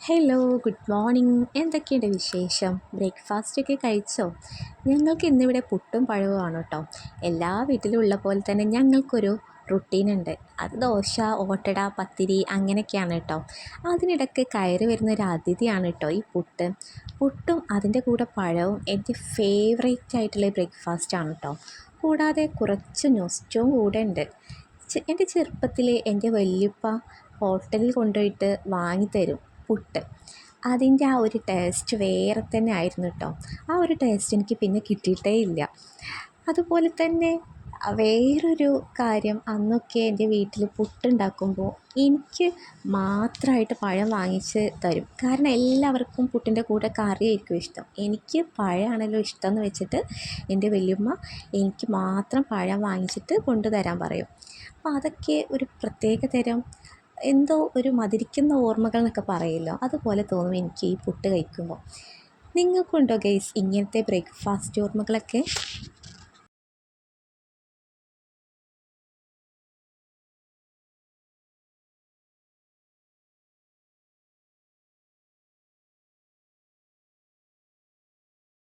Hello, good morning. എന്തൊക്കെയുണ്ട് വിശേഷം? ബ്രേക്ക്ഫാസ്റ്റൊക്കെ കഴിച്ചോ? ഞങ്ങൾക്ക് ഇന്നിവിടെ പുട്ടും പഴവുമാണ് കേട്ടോ. എല്ലാ വീട്ടിലും ഉള്ള പോലെ തന്നെ ഞങ്ങൾക്കൊരു റുട്ടീനുണ്ട്. അത് ദോശ, ഓട്ടട, പത്തിരി അങ്ങനെയൊക്കെയാണ് കേട്ടോ. അതിനിടയ്ക്ക് കയറി വരുന്ന ഒരു അതിഥിയാണ് കേട്ടോ ഈ പുട്ട്. പുട്ടും അതിൻ്റെ കൂടെ പഴവും എൻ്റെ ഫേവറേറ്റ് ആയിട്ടുള്ള ബ്രേക്ക്ഫാസ്റ്റാണ് കേട്ടോ. കൂടാതെ കുറച്ച് നൊസ്റ്റും കൂടെ ഉണ്ട്. എൻ്റെ ചെറുപ്പത്തിൽ എൻ്റെ വല്യുപ്പ ഹോട്ടലിൽ കൊണ്ടുപോയിട്ട് വാങ്ങിത്തരും പുട്ട്. അതിൻ്റെ ആ ഒരു ടേസ്റ്റ് വേറെ തന്നെ ആയിരുന്നു കേട്ടോ. ആ ഒരു ടേസ്റ്റ് എനിക്ക് പിന്നെ കിട്ടിയിട്ടേ ഇല്ല. അതുപോലെ തന്നെ വേറൊരു കാര്യം, അന്നൊക്കെ എൻ്റെ വീട്ടിൽ പുട്ടുണ്ടാക്കുമ്പോൾ എനിക്ക് മാത്രമായിട്ട് പഴം വാങ്ങിച്ച് തരും. കാരണം എല്ലാവർക്കും പുട്ടിൻ്റെ കൂടെ കറിയായിരിക്കും ഇഷ്ടം. എനിക്ക് പഴമാണല്ലോ ഇഷ്ടം എന്ന് വെച്ചിട്ട് എൻ്റെ വല്യമ്മ എനിക്ക് മാത്രം പഴം വാങ്ങിച്ചിട്ട് കൊണ്ടുതരാൻ പറയും. അപ്പോൾ അതൊക്കെ ഒരു പ്രത്യേക തരം എന്തോ ഒരു മധുരിക്കുന്ന ഓർമ്മകൾ എന്നൊക്കെ പറയുമല്ലോ, അതുപോലെ തോന്നും എനിക്ക് ഈ പുട്ട് കഴിക്കുമ്പോൾ. നിങ്ങൾക്കുണ്ടോ ഗൈസ് ഇങ്ങനത്തെ ബ്രേക്ക്ഫാസ്റ്റ് ഓർമ്മകളൊക്കെ?